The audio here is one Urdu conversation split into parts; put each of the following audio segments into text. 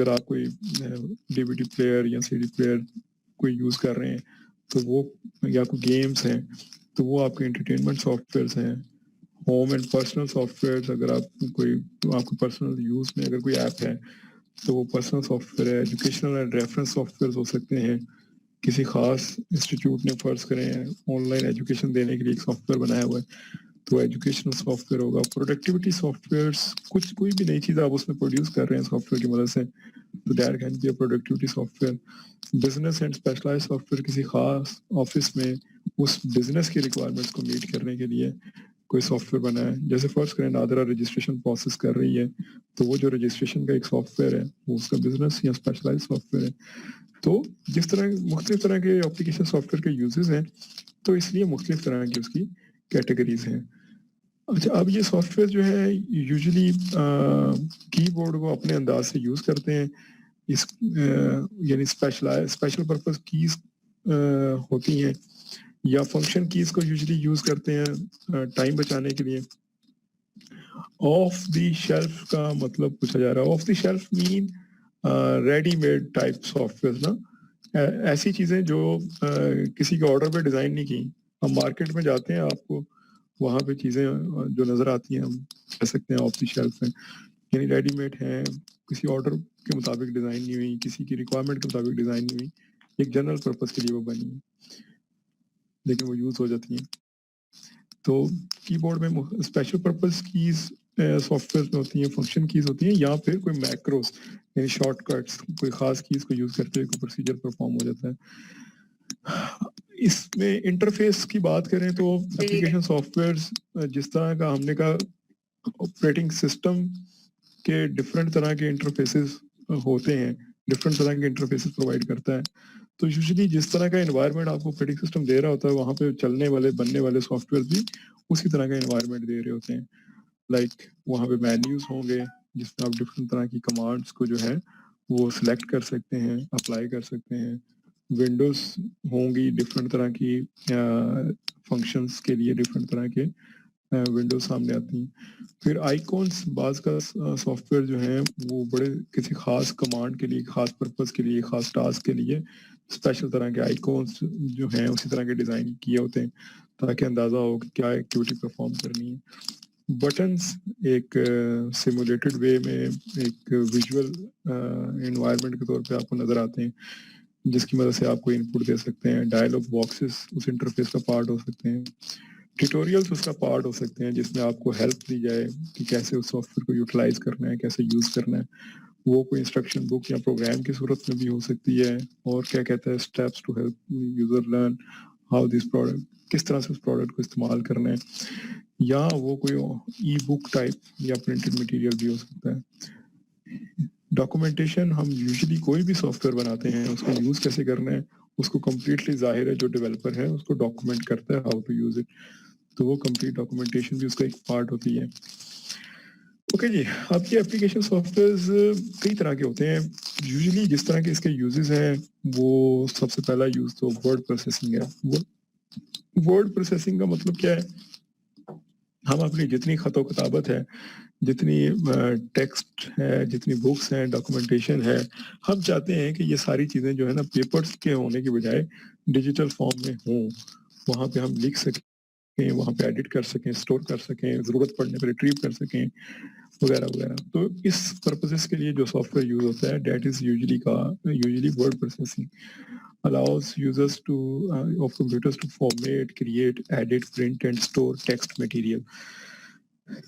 اگر آپ کوئی ڈی وی ڈی پلیئر یا سی ڈی پلیئر کوئی یوز کر رہے ہیں تو وہ یا کوئی گیمس ہیں تو وہ آپ کے انٹرٹینمنٹ سافٹ ویئرس ہیں. Home and personal softwares اگر آپ کو پرسنل یوز میں اگر کوئی ایپ ہے تو وہ پرسنل سافٹ ویئر ہے. Educational and reference softwares ہو سکتے ہیں. کسی خاص انسٹیٹیوٹ نے فرض کریں آن لائن ایجوکیشن دینے کے لیے ایک سافٹ ویئر بنایا ہوا ہے تو ایجوکیشنل سافٹ ویئر ہوگا. پروڈکٹیوٹی سافٹ ویئرس کوئی بھی نئی چیز آپ اس میں پروڈیوس کر رہے ہیں سافٹ ویئر کی مدد سے تو that can be a productivity software. Business and specialise software کسی خاص آفس میں اس بزنس کی ریکوائرمنٹس کو میٹ کرنے کے لیے کوئی سافٹ ویئر بنا ہے. جیسے فرض کریں نادرا رجسٹریشن پروسیس کر رہی ہے تو وہ جو رجسٹریشن کا ایک سافٹ ویئر ہے وہ اس کا بزنس یا اسپیشلائز سافٹ ویئر ہے. تو جس طرح مختلف طرح کے اپلیکیشن سافٹ ویئر کے یوزز ہیں تو اس لیے مختلف طرح کی اس کی کیٹیگریز ہیں. اچھا اب یہ سافٹ ویئر جو ہے یوزلی کی بورڈ کو اپنے انداز سے یوز کرتے ہیں. اس یعنی اسپیشل پرپز کیز ہوتی ہیں یا فنکشن کیز کو یوزلی یوز کرتے ہیں ٹائم بچانے کے لیے. آف دی شیلف کا مطلب پوچھا جا رہا ہے. Off the shelf mean ready made type software نا ایسی چیزیں جو کسی کے آرڈر پہ ڈیزائن نہیں کی. ہم مارکیٹ میں جاتے ہیں آپ کو وہاں پہ چیزیں جو نظر آتی ہیں ہم کہہ سکتے ہیں آف دی شیلف ہیں یعنی ریڈی میڈ ہیں کسی آرڈر کے مطابق ڈیزائن نہیں ہوئی کسی کی ریکوائرمنٹ کے مطابق ڈیزائن نہیں ہوئی ایک جنرل پرپز کے لیے وہ بنی ہے لیکن وہ یوز ہو جاتی ہیں. تو کی بورڈ میں special purpose keys soft where میں ہوتی ہیں فنکشن کیز ہوتی ہیں یا پھر کوئی میکروز یعنی شارٹ کٹس کوئی خاص کیز کو یوز کرتے ہوئے کوئی پروسیجر پرفارم ہو جاتا ہے. اس میں انٹرفیس کی بات کریں تو اپلیکیشن سافٹ ویئر جس طرح کا ہم نے کہا آپریٹنگ سسٹم کے ڈفرینٹ طرح کے انٹرفیسز ہوتے ہیں ڈفرینٹ طرح کے انٹرفیسز پرووائڈ کرتا ہے. تو یوزلی جس طرح کا انوائرمنٹ آپ کو آپریٹنگ سسٹم دے رہا ہوتا ہے وہاں پہ چلنے والے بننے والے سافٹ ویئر بھی اسی طرح کا انوائرمنٹ دے رہے ہوتے ہیں. لائک وہاں پہ مینیوز ہوں گے جس میں آپ ڈفرینٹ طرح کی کمانڈس کو جو ہے وہ سلیکٹ کر سکتے ہیں اپلائی کر سکتے ہیں. ونڈوز ہوں گی ڈفرینٹ طرح کی فنکشنز کے لیے ڈفرینٹ طرح کے ونڈوز سامنے آتی ہیں. پھر آئیکونس بعض کا سافٹ ویئر جو ہیں وہ بڑے کسی خاص کمانڈ کے لیے خاص پرپز کے لیے خاص ٹاسک کے لیے اسپیشل طرح کے آئیکونس جو ہیں اسی طرح کے ڈیزائن کیے ہوتے ہیں تاکہ اندازہ ہو کہ کیا ایکٹیویٹی پرفارم کرنی ہے. بٹنز ایک سیمولیٹڈ وے میں ایک ویژول انوائرمنٹ کے طور پہ آپ کو نظر آتے ہیں جس کی مدد سے آپ کو ان پٹ دے سکتے ہیں. ڈائلاگ باکسز اس انٹرفیس کا پارٹ ہو سکتے ہیں. ٹیوٹوریلز اس کا پارٹ ہو سکتے ہیں جس میں آپ کو ہیلپ دی جائے کہ کیسے اس سافٹ ویئر کو یوٹیلائز کرنا ہے کیسے یوز کرنا ہے. وہ کوئی انسٹرکشن بک یا پروگرام کی صورت میں بھی ہو سکتی ہے اور کیا کہتا ہے steps to help user learn how this product کس طرح سے اس پروڈکٹ کو استعمال کرنا ہے. یا وہ کوئی ای بک ٹائپ یا پرنٹڈ مٹیریل بھی ہو سکتا ہے. ڈاکومنٹیشن ہم یوزلی کوئی بھی سافٹ ویئر بناتے ہیں اس کو یوز کیسے کرنا ہے اس کو کمپلیٹلی ظاہر ہے جو ڈیولپر ہے اس کو ڈاکومنٹ کرتا ہے ہاؤ ٹو یوز اٹ تو وہ کمپلیٹ ڈاکومنٹیشن بھی اس کا ایک پارٹ ہوتی ہے. اوکے جی آپ کے اپلیکیشن سافٹ ویئرز کئی طرح کے ہوتے ہیں. یوزلی جس طرح کے اس کے یوزز ہیں وہ سب سے پہلا یوز تو ورڈ پروسیسنگ ہے. ورڈ پروسیسنگ کا مطلب کیا ہے ہم اپنی جتنی خط و کتابت ہے جتنی ٹیکسٹ ہے جتنی بکس ہیں ڈاکومنٹیشن ہے ہم چاہتے ہیں کہ یہ ساری چیزیں جو ہے نا پیپرز کے ہونے کے بجائے ڈیجیٹل فارم میں ہوں. وہاں پہ ہم لکھ سکیں وہاں پہ ایڈٹ کر سکیں اسٹور کر سکیں ضرورت پڑنے پہ ریٹریو کر سکیں وغیرہ وغیرہ. تو اس پرپزز کے لیے جو سافٹ ویئر یوز ہوتا ہے that is usually word processing allows users to of computers to format, create, edit, print and store text material.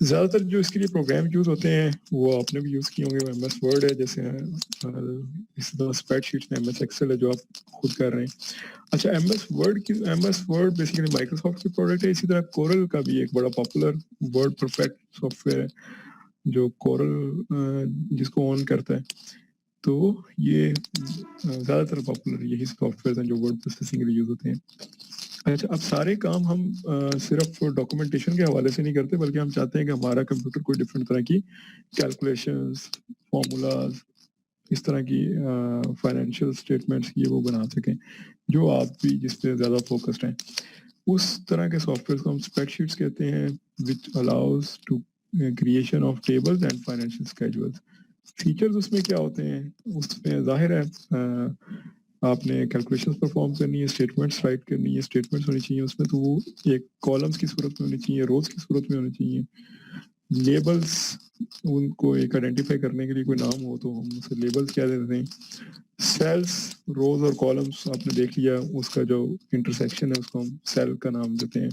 زیادہ تر جو اس کے لیے پروگرام یوز ہوتے ہیں وہ آپ نے بھی یوز کیے ہوں گے. ایم ایس ورڈ ہے جیسے اس طرح اسپریڈ شیٹس میں ایم ایس ایکسل ہے جو آپ خود کر رہے ہیں. اچھا M S Word basically Microsoft کی پروڈکٹ ہے. اسی طرح کورل کا بھی ایک بڑا popular WordPerfect software ہے جو کورل جس کو آن کرتا ہے. تو یہ زیادہ تر پاپولر یہی سافٹ ویئر ہیں جو ورڈ پروسیسنگ کے لیے یوز ہوتے ہیں. اچھا اب سارے کام ہم صرف ڈاکومنٹیشن کے حوالے سے نہیں کرتے بلکہ ہم چاہتے ہیں کہ ہمارا کمپیوٹر کوئی ڈفرینٹ طرح کی کیلکولیشنز فارمولاز اس طرح کی فائنینشیل اسٹیٹمنٹس یہ وہ بنا سکیں جو آپ بھی جس پہ زیادہ فوکسڈ ہیں. اس طرح کے سافٹ ویئر کو ہم اسپریڈ شیٹس کہتے ہیں which allows to creation of tables and financial schedules. Features اس میں کیا ہوتے ہیں, اس میں ظاہر ہے آپ نے کیلکولیشنز پرفارم کرنی ہے, اسٹیٹمنٹس رائٹ کرنی ہے, اسٹیٹمنٹس ہونی چاہیے اس میں, تو وہ ایک کالمس کی صورت میں ہونی چاہیے, روز کی صورت میں ہونی چاہیے. لیبلس, ان کو ایک آئیڈینٹیفائی کرنے کے لیے کوئی نام ہو تو ہم اسے لیبلس کیا دیتے ہیں. سیلس, روز اور کالمس آپ نے دیکھ لیا, اس کا جو انٹرسیکشن ہے اس کو ہم سیل کا نام دیتے ہیں.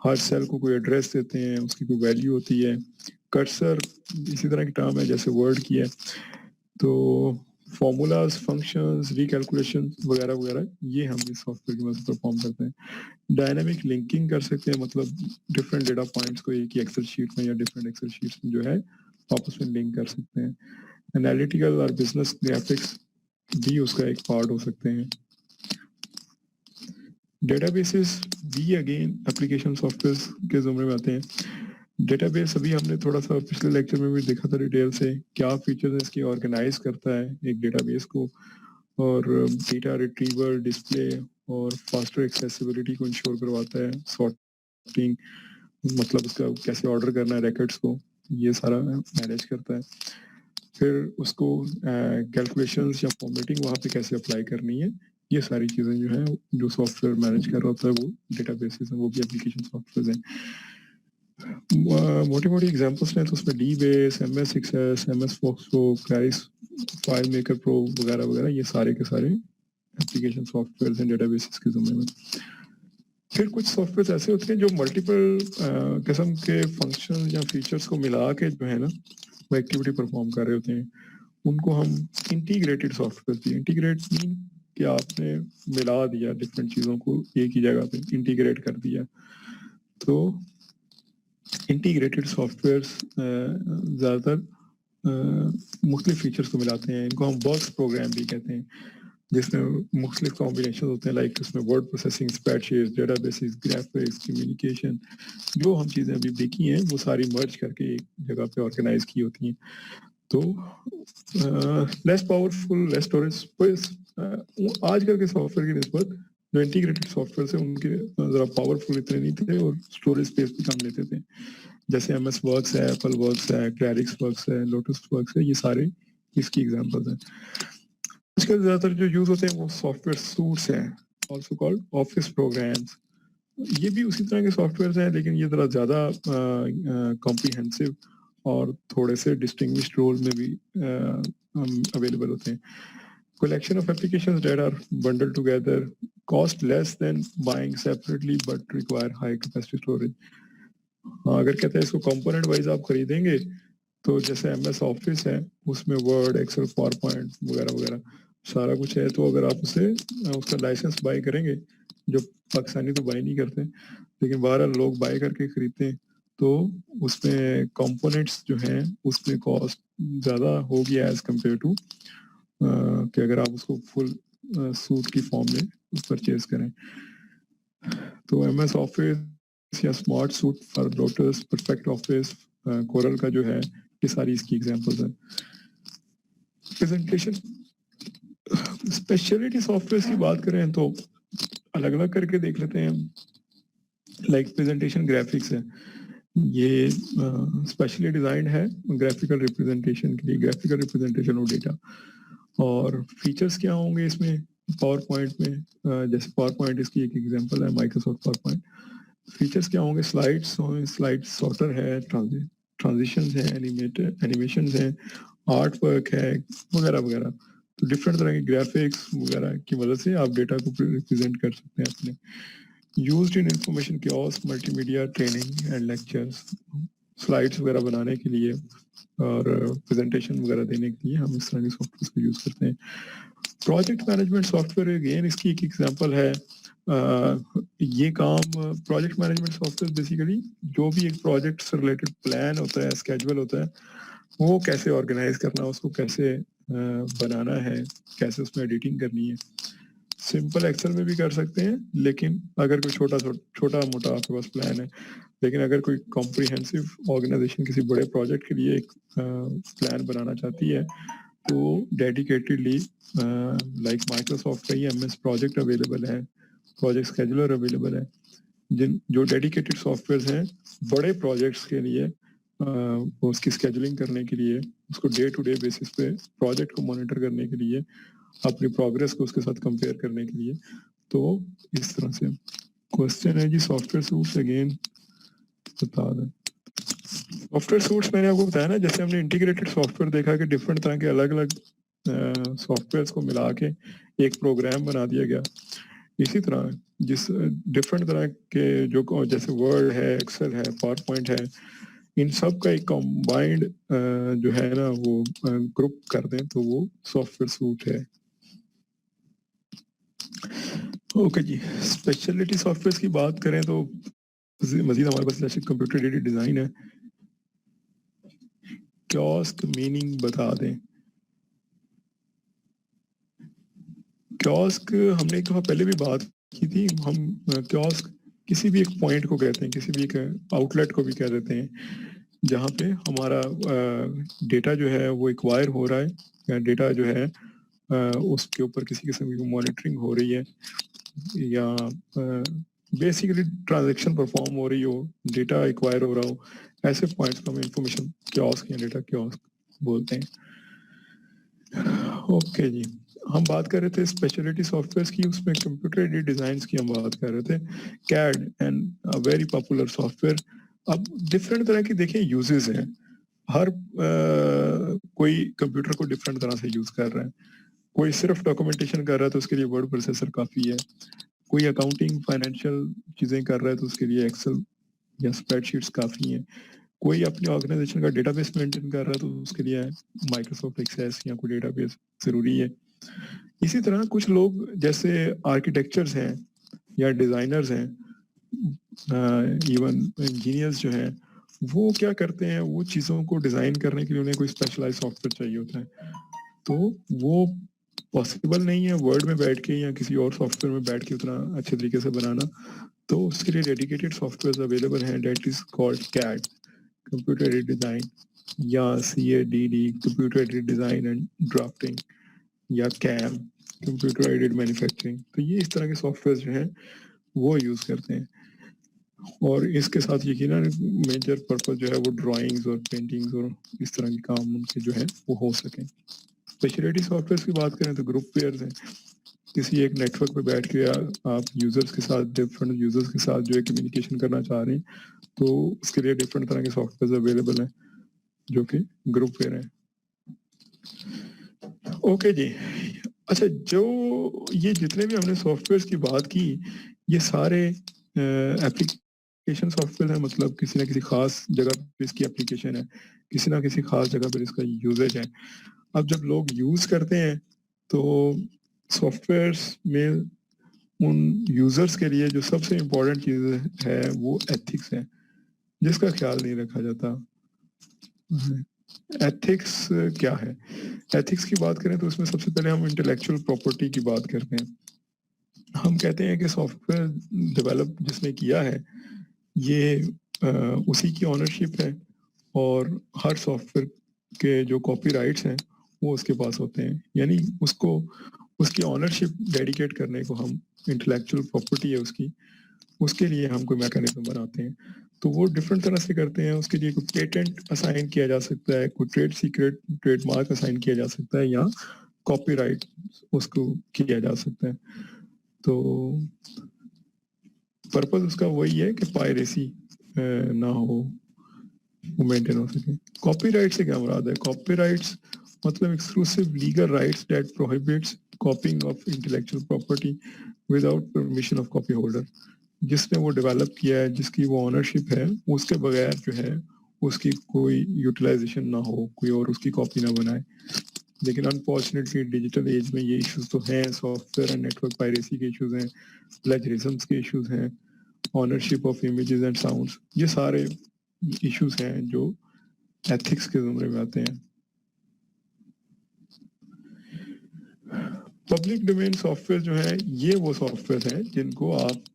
ہر سیل کو کوئی ایڈریس دیتے ہیں, اس کی کوئی ویلیو ہوتی ہے. کرسر اسی طرح کی ٹرم ہے جیسے ورڈ کی ہے. تو فارمولاز, فنکشنز, ریکیلکولیشن وغیرہ وغیرہ یہ ہم اس سافٹ ویئر کی مدد سے پرفارم کرتے ہیں. ڈائنامک لنکنگ کر سکتے ہیں, مطلب ڈفرینٹ ڈیٹا پوائنٹس کو ایک ہی ایکسل شیٹ میں یا ڈفرینٹ ایکسل شیٹس میں جو ہے آپس میں لنک کر سکتے ہیں. انالیٹیکل اور بزنس گرافکس بھی اس کا ایک پارٹ ہو سکتے ہیں. ڈیٹا بیسز بھی اگین اپلیکیشن سافٹ ویئر کے زمرے میں آتے ہیں. ڈیٹا بیس ابھی ہم نے تھوڑا سا پچھلے لیکچر میں بھی دیکھا تھا ڈیٹیل سے, کیا فیچرز اس کی آرگنائز کرتا ہے ایک ڈیٹا بیس کو, اور ڈیٹا ریٹریور, ڈسپلے اور فاسٹر ایکسیسیبلٹی کو انشور کرواتا ہے. سارٹنگ مطلب اس کا کیسے آرڈر کرنا ہے ریکارڈس کو, یہ سارا مینیج کرتا ہے. پھر اس کو کیلکولیشنز یا فارمیٹنگ وہاں پہ کیسے اپلائی کرنی ہے, یہ ساری چیزیں جو ہیں جو سافٹ ویئر مینیج کر رہا ہوتا ہے وہ ڈیٹا بیسز ہیں, وہ بھی اپلیکیشن سافٹ ویئر ہیں. موٹی موٹی ایگزامپلس ہیں تو اس میں dBase, M S access, M S FoxPro, کلیس فائل میکر پرو وغیرہ وغیرہ, یہ سارے کے سارے اپلیکیشن سافٹ ویئر ہیں ڈیٹا بیسز کے زمرے میں. پھر کچھ سافٹ ویئر ایسے ہوتے ہیں جو ملٹیپل قسم کے فنکشن یا فیچرس کو ملا کے جو ہے نا وہ ایکٹیویٹی پرفارم کر رہے ہوتے ہیں, ان کو ہم انٹیگریٹڈ سافٹ ویئر دی. انٹیگریٹ مین کہ آپ نے ملا دیا ڈفرینٹ چیزوں کو ایک ہی جگہ پہ انٹیگریٹ کر دیا. تو انٹیگریٹڈ سافٹ ویئرس زیادہ تر مختلف فیچرس کو ملاتے ہیں. ان کو ہم باکس پروگرام بھی کہتے ہیں, جس میں مختلف کمبینیشن ہوتے ہیں, لائک اس میں word processing, spreadsheets, databases, graphics, communication, جو ہم چیزیں ابھی دیکھی ہیں وہ ساری مرج کر کے ایک جگہ پہ آرگنائز کی ہوتی ہیں. تو لیس پاورفل, لیس اسٹوریج. آج کل کے سافٹ ویئر کی نسبت جو انٹیگریٹڈ سافٹ ویئر سے ان کے ذرا پاورفل اتنے نہیں تھے اور اسٹوریج اسپیس بھی کم لیتے تھے. جیسے ایم ایس ورکس ہے, ایپل ورکس ہے, کلیرکس ورکس ہے, لوٹس ورکس ہے, یہ سارے اس کی ایگزامپلز ہیں. آج کل زیادہ تر جو یوز ہوتے ہیں وہ سافٹ ویئر سوٹس ہیں, آلسو کالڈ آفس پروگرامس. یہ بھی اسی طرح کے سافٹ ویئرس ہیں, لیکن یہ ذرا زیادہ کمپریہنسو اور تھوڑے سے ڈسٹنگوشڈ رول میں بھی اویلیبل ہوتے ہیں. Collection of applications that are bundled together, cost less than buying separately but require high capacity storage. اگر کہتے ہیں اس کو کمپوننٹ وائز آپ خریدیں گے تو جیسے ایم ایس آفس ہے, اس میں ورڈ, ایکسل, پاور پوائنٹ وغیرہ وغیرہ سارا کچھ ہے, تو اگر آپ اسے اس کا لائسنس بائی کریں گے, جو پاکستانی تو بائی نہیں کرتے لیکن بہرحال لوگ بائی کر کے خریدتے ہیں, تو اس میں کمپوننٹس جو ہیں اس میں کاسٹ زیادہ ہوگی ایز کمپیئر ٹو کہ اگر آپ اس کو فل سوٹ کی فارم میں پرچیز کریں. تو ایم ایس آفس یا SmartSuite for Lotus, Perfect Office, Corel کا جو ہے, یہ ساری اس کی ایگزامپلز ہیں. پریزنٹیشن اسپیشلٹی سافٹ ویئر کی بات کریں تو الگ الگ کر کے دیکھ لیتے ہیں. لائک پریزنٹیشن گرافکس ہے, یہ اسپیشلی ڈیزائنڈ ہے گرافیکل ریپرزنٹیشن کے لیے, گرافیکل ریپرزنٹیشن آف ڈیٹا. اور فیچرز کیا ہوں گے اس میں پاور پوائنٹ میں, جیسے پاور پوائنٹ اس کی ایک ایگزامپل ہے, مائکروسافٹ پاور پوائنٹ. فیچرز کیا ہوں گے, سلائڈ سارٹر ہے, ٹرانزیشنز ہیں, اینیمیشنز ہیں, آرٹ ورک ہے وغیرہ وغیرہ. تو ڈفرینٹ طرح کے گرافکس وغیرہ کی مدد سے آپ ڈیٹا کو ریپرزینٹ کر سکتے ہیں اپنے. Used in information kiosks, multimedia, training and lectures. Slides وغیرہ بنانے کے لیے اور پریزنٹیشن وغیرہ دینے کے لیے ہم اس طرح کے سافٹ ویئر کو یوز کرتے ہیں. Project management software again اس کی ایک ایگزامپل ہے. یہ کام project management software basically جو بھی ایک پروجیکٹ سے ریلیٹڈ پلان ہوتا ہے, اسکیجول ہوتا ہے, وہ کیسے آرگنائز کرنا, اس کو کیسے بنانا ہے, کیسے اس میں ایڈیٹنگ کرنی ہے. سمپل ایکسل میں بھی کر سکتے ہیں, لیکن اگر کوئی چھوٹا موٹا آپ کے پاس پلان ہے, لیکن اگر کوئی کمپریہنسو آرگنائزیشن کسی بڑے پروجیکٹ کے لیے ایک پلان بنانا چاہتی ہے تو ڈیڈیکیٹڈلی لائک مائکروسافٹ کا ہی ایم ایس پروجیکٹ اویلیبل ہے, پروجیکٹ اسکیجولر اویلیبل ہے, جو ڈیڈیکیٹڈ سافٹ ویئرس ہیں بڑے پروجیکٹس کے لیے اس کی اسکیجولنگ کرنے کے لیے, اس کو ڈے ٹو ڈے بیسس پہ پروجیکٹ کو مانیٹر کرنے کے لیے, اپنی پروگرس کو اس کے ساتھ کمپیئر کرنے کے لیے. تو اس طرح سے کوشچن ہے جی سافٹ ویئر سوٹس اگین بتا دیں. سافٹ ویئر سوٹس میں نے آپ کو بتایا نا, جیسے ہم نے انٹیگریٹڈ سافٹ ویئر دیکھا کہ ڈفرینٹ طرح کے الگ الگ سافٹ ویئرس کو ملا کے ایک پروگرام بنا دیا گیا. اسی طرح جس ڈفرینٹ طرح کے جو جیسے ورڈ ہے, ایکسل ہے, پاور پوائنٹ ہے, ان سب کا ایک کمبائنڈ جو ہے نا وہ گروپ کر دیں تو وہ سافٹ ویئر سوٹ ہے. اوکے جی, اسپیشلٹی سافٹ ویئر کی بات کریں تو مزید ہمارے پاس جیسے کمپیوٹر ایڈیڈ ڈیزائن ہے. کیوسک میننگ بتا دیں. کیوسک ہم نے ایک دفعہ پہلے بھی بات کی تھی. ہم کیوسک کسی بھی ایک پوائنٹ کو کہتے ہیں, کسی بھی ایک آؤٹ لیٹ کو بھی کہہ دیتے ہیں جہاں پہ ہمارا ڈیٹا جو ہے وہ ایکوائر ہو رہا ہے, یا ڈیٹا جو ہے اس کے اوپر کسی قسم کی مانیٹرنگ ہو رہی ہے, یا بیسیکلی ٹرانزیکشن پرفارم ہو رہی ہو, ڈیٹا ایکوائر ہو رہا ہو. ایسے پوائنٹس کو ہم انفارمیشن کیوسک یا ڈیٹا کیوسک بولتے ہیں. اوکے جی, ہم بات کر رہے تھے اسپیشلٹی سافٹ ویئرس کی, اس میں کمپیوٹر ایڈیڈ ڈیزائنس کی ہم بات کر رہے تھے. کیڈ and very popular soft where. اب ڈفرینٹ طرح کی دیکھیں یوزز ہیں, ہر کوئی کمپیوٹر کو ڈفرینٹ طرح سے یوز کر رہا ہے. کوئی صرف ڈاکومنٹیشن کر رہا ہے تو اس کے لیے ورڈ پروسیسر کافی ہے. کوئی اکاؤنٹنگ فائنینشیل چیزیں کر رہا ہے تو اس کے لیے ایکسل یا اسپریڈ شیٹس کافی ہیں. کوئی اپنی آرگنائزیشن کا ڈیٹا بیس مینٹین کر رہا ہے تو اس کے لیے مائکروسافٹ ایکسیس یا کوئی ڈیٹا بیس ضروری ہے. اسی طرح کچھ لوگ جیسے آرکیٹیکچرز ہیں یا ڈیزائنرز ہیں, ایون انجینئرز جو ہیں, وہ کیا کرتے ہیں, وہ چیزوں کو ڈیزائن کرنے کے لیے انہیں کوئی اسپیشلائز سافٹ ویئر چاہیے ہوتا ہے. تو وہ پاسبل نہیں ہے ورڈ میں بیٹھ کے یا کسی اور سافٹ ویئر میں بیٹھ کے اتنا اچھے طریقے سے بنانا. تو اس کے لیے ڈیڈیکیٹڈ سافٹ ویئرز اویلیبل ہیں, that is called CAD computer aided design, یا CADD computer aided design and drafting, یا کیم کمپیوٹر ایڈیڈ مینوفیکچرنگ. تو یہ اس طرح کے سافٹ ویئر جو ہیں وہ یوز کرتے ہیں. اور اس کے ساتھ یقیناً میجر پرپز جو ہے وہ ڈرائنگز اور پینٹنگز اور اس طرح کے کام ان کے جو ہے وہ ہو سکیں. اسپیشلٹی سافٹ ویئرس کی بات کریں تو گروپ ویئرز ہیں. کسی ایک نیٹ ورک پہ بیٹھ کے آپ یوزرز کے ساتھ, ڈفرینٹ یوزرز کے ساتھ جو ہے کمیونیکیشن کرنا چاہ رہے ہیں تو اس کے لیے ڈفرینٹ طرح کے سافٹ ویئرز اویلیبل ہیں جو کہ گروپ ویئر ہیں. اوکے جی, اچھا جو یہ جتنے بھی ہم نے سافٹ ویئرس کی بات کی یہ سارے ایپلیکیشن سافٹ ویئر ہیں, مطلب کسی نہ کسی خاص جگہ پہ اس کی اپلیکیشن ہے, کسی نہ کسی خاص جگہ پر اس کا یوزیج ہے. اب جب لوگ یوز کرتے ہیں تو سافٹ ویئرس میں ان یوزرس کے لیے جو سب سے امپورٹنٹ چیز ہے وہ ایتھکس ہے, جس کا خیال نہیں رکھا جاتا. ایتھکس کیا ہے؟ ایتھکس کی بات کریں تو اس میں سب سے پہلے ہم انٹلیکچوئل پراپرٹی کی بات کرتے ہیں. ہم کہتے ہیں کہ سافٹ ویئر ڈیولپ جس نے کیا ہے یہ اسی کی آنرشپ ہے, اور ہر سافٹ ویئر کے جو کاپی رائٹس ہیں وہ اس کے پاس ہوتے ہیں. یعنی اس کی آنرشپ ڈیڈیکیٹ کرنے کو ہم انٹلیکچوئل پراپرٹی ہے اس کے لیے ہم کوئی میکانزم بناتے ہیں. تو وہ ڈفرینٹ طرح سے کرتے ہیں. اس کے لیے کوئی پیٹنٹ اسائن کیا جا سکتا ہے, کوئی trade secret trademark assign کیا جا سکتا ہے, یا کاپی رائٹ اس کو کیا جا سکتا ہے. تو پرپز اس کا وہی ہے کہ پائریسی نہ ہو, وہ مینٹین ہو سکے. کاپی رائٹ سے کیا مراد ہے؟ کاپی رائٹس مطلب exclusive legal rights that prohibits copying of intellectual property without permission of copy holder. جس نے وہ ڈیولپ کیا ہے, جس کی وہ آنرشپ ہے, اس کے بغیر جو ہے اس کی کوئی یوٹیلائزیشن نہ ہو, کوئی اور اس کی کاپی نہ بنائے. لیکن انفارچونیٹلی ڈیجیٹل ایج میں یہ ایشوز تو ہیں, software and network piracy کے ایشوز ہیں, پلیجرزمس کے ایشوز ہیں, ownership of images and sounds, یہ سارے ایشوز ہیں جو ایتھکس کے زمرے میں آتے ہیں. پبلک ڈومین سافٹ ویئر جو ہے یہ وہ سافٹ ویئر ہیں جن کو آپ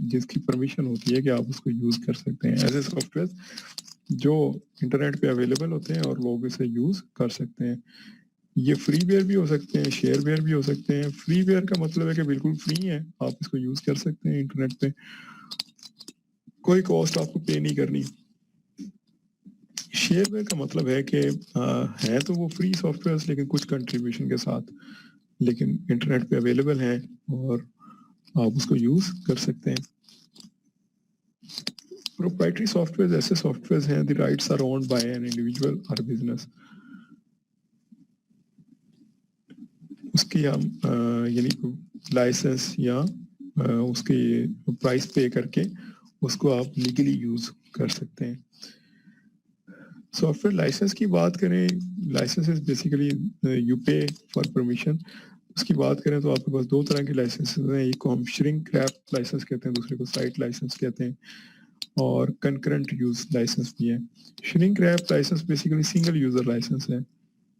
جس کی پرمیشن ہوتی ہے کہ آپ اس کو یوز کر سکتے ہیں. ایسے سافٹ ویئر جو انٹرنیٹ پہ اویلیبل ہوتے ہیں اور لوگ اسے یوز کر سکتے ہیں. یہ فری ویئر بھی ہو سکتے ہیں, شیئر ویئر بھی ہو سکتے ہیں. فری ویئر کا مطلب ہے کہ بالکل فری ہے, آپ اس کو یوز کر سکتے ہیں انٹرنیٹ پہ, کوئی کاسٹ آپ کو پے نہیں کرنی. شیئر ویئر کا مطلب ہے کہ ہے تو وہ فری سافٹ ویئر لیکن کچھ کنٹریبیوشن کے ساتھ، لیکن انٹرنیٹ پہ اویلیبل ہیں اور آپ اس کو یوز کر سکتے ہیں. پروپرائٹری سافٹ ویئر ایسے سافٹ ویئر ہیں the rights are owned by an individual اور بزنس. اس کی ہم یعنی لائسنس یا اس کی پرائز پے کر کے اس کو آپ لیگلی یوز کر سکتے ہیں. سافٹ ویئر لائسنس کی بات کریں، licence is basically you pay for permission. اس کی بات کریں تو آپ کے پاس دو طرح کے لائسنس ہیں، ایک کو ہم شرنک ریپ لائسنس کہتے ہیں، دوسرے کو سائٹ لائسنس کہتے ہیں، اور کنکرنٹ یوز لائسنس بھی ہے. Shrink wrap licence basically single user licence ہے.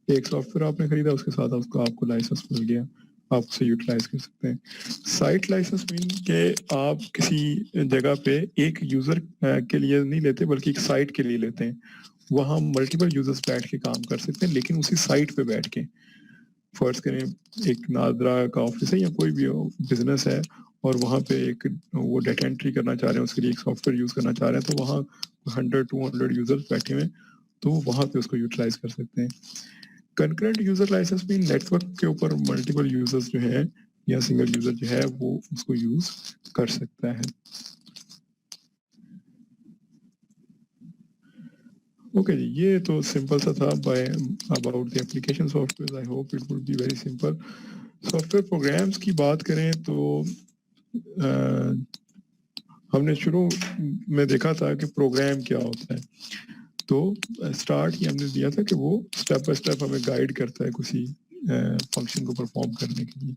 ایک سافٹ ویئر آپ نے خریدا، اس کے ساتھ آپ کو لائسنس مل گیا، آپ اسے یوٹیلائز کر سکتے ہیں. سائٹ لائسنس مین کہ آپ کسی جگہ پہ ایک یوزر کے لیے نہیں لیتے بلکہ ایک سائٹ کے لیے لیتے ہیں. وہاں ملٹیپل یوزرز بیٹھ کے کام کر سکتے ہیں لیکن اسی سائٹ پہ بیٹھ کے. فرض کریں ایک نادرا کا آفس ہے یا کوئی بھی بزنس ہے اور وہاں پہ ایک وہ ڈیٹا انٹری کرنا چاہ رہے ہیں، اس کے لیے ایک سافٹ ویئر یوز کرنا چاہ رہے ہیں، تو وہاں 100-200 یوزرز بیٹھے ہوئے تو وہاں پہ اس کو یوٹیلائز کر سکتے ہیں. کنکرنٹ یوزر لائسنس بھی نیٹ ورک کے اوپر ملٹیپل یوزرز جو ہیں یا سنگل یوزر جو ہے وہ اس کو یوز کر سکتا ہے. اوکے جی، یہ تو سمپل سا تھا about the application software. I hope it will be very simple. Software programs کی بات کریں تو ہم نے شروع میں دیکھا تھا کہ پروگرام کیا ہوتا ہے. تو اسٹارٹ ہی ہم نے دیا تھا کہ وہ اسٹیپ بائی اسٹیپ ہمیں گائیڈ کرتا ہے کسی فنکشن کو پرفارم کرنے کے لیے.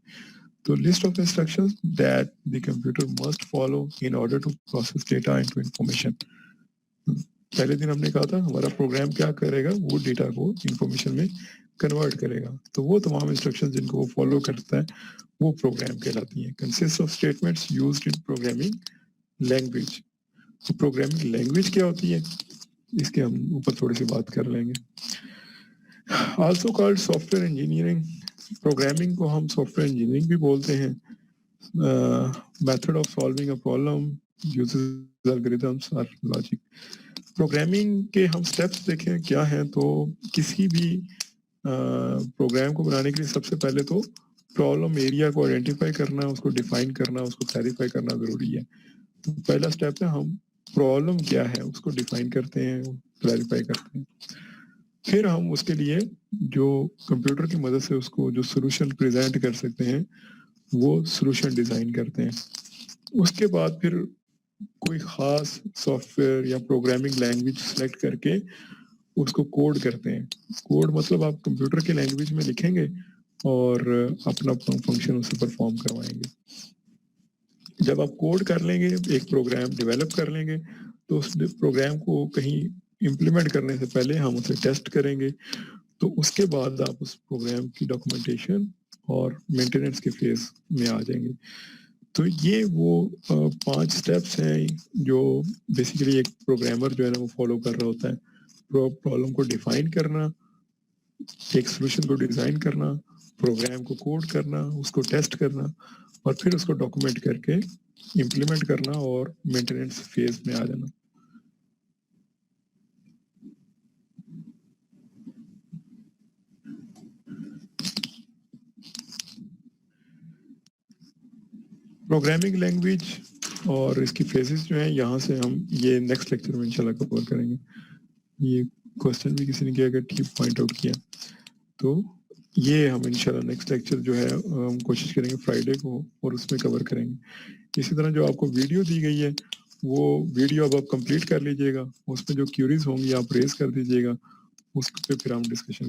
تو list of instructions that the computer must follow in order to process data into information. پہلے دن ہم نے کہا تھا ہمارا پروگرام کیا کرے گا، وہ ڈیٹا کو انفارمیشن میں کنورٹ کرے گا. تو وہ تمام انسٹرکشن جن کو وہ فالو کرتا ہے وہ پروگرام کہلاتی ہیں. Consist of statements used in programming language. Programming language کیا ہوتی ہے اس کے ہم اوپر تھوڑی سی بات کر لیں گے. Also called soft ware engineering. Programming کو ہم سافٹ ویئر انجینئرنگ بھی بولتے ہیں. Method of solving a problem uses algorithms اور لاجک. پروگرامنگ کے ہم سٹیپس دیکھیں کیا ہیں تو کسی بھی پروگرام کو بنانے کے لیے سب سے پہلے تو پرابلم ایریا کو آئیڈینٹیفائی کرنا، اس کو ڈیفائن کرنا، اس کو کلیریفائی کرنا ضروری ہے. تو پہلا سٹیپ ہے ہم پرابلم کیا ہے اس کو ڈیفائن کرتے ہیں، کلیریفائی کرتے ہیں. پھر ہم اس کے لیے جو کمپیوٹر کی مدد سے اس کو جو سولوشن پریزنٹ کر سکتے ہیں وہ سولوشن ڈیزائن کرتے ہیں. اس کے بعد پھر کوئی خاص سافٹ ویئر یا پروگرامنگ لینگویج سلیکٹ کر کے اس کو کوڈ کرتے ہیں. کوڈ مطلب آپ کمپیوٹر کے لینگویج میں لکھیں گے اور اپنا فنکشن اسے پرفارم کروائیں گے. جب آپ کوڈ کر لیں گے، ایک پروگرام ڈیولپ کر لیں گے، تو اس پروگرام کو کہیں امپلیمنٹ کرنے سے پہلے ہم اسے ٹیسٹ کریں گے. تو اس کے بعد آپ اس پروگرام کی ڈاکومنٹیشن اور مینٹیننس کے فیز میں آ جائیں گے. تو یہ وہ 5 سٹیپس ہیں جو بیسیکلی ایک پروگرامر جو ہے نا وہ فالو کر رہا ہوتا ہے. پرابلم کو ڈیفائن کرنا، ایک سولوشن کو ڈیزائن کرنا، پروگرام کو کوڈ کرنا، اس کو ٹیسٹ کرنا، اور پھر اس کو ڈاکومنٹ کر کے امپلیمنٹ کرنا اور مینٹیننس فیز میں آ جانا. پروگرامنگ لینگویج اور اس کی فیزز جو ہیں یہاں سے ہم یہ نیکسٹ لیکچر میں انشاءاللہ کور کریں گے. یہ کوشچن بھی کسی نے کیا کہ ٹھیک پوائنٹ آؤٹ کیا، تو یہ ہم انشاءاللہ نیکسٹ لیکچر جو ہے ہم کوشش کریں گے فرائیڈے کو اور اس میں کور کریں گے. اسی طرح جو آپ کو ویڈیو دی گئی ہے وہ ویڈیو اب آپ کمپلیٹ کر لیجئے گا، اس میں جو کیوریز ہوں گی آپ ریز کر دیجئے گا، اس پہ پھر ہم ڈسکشن کریں.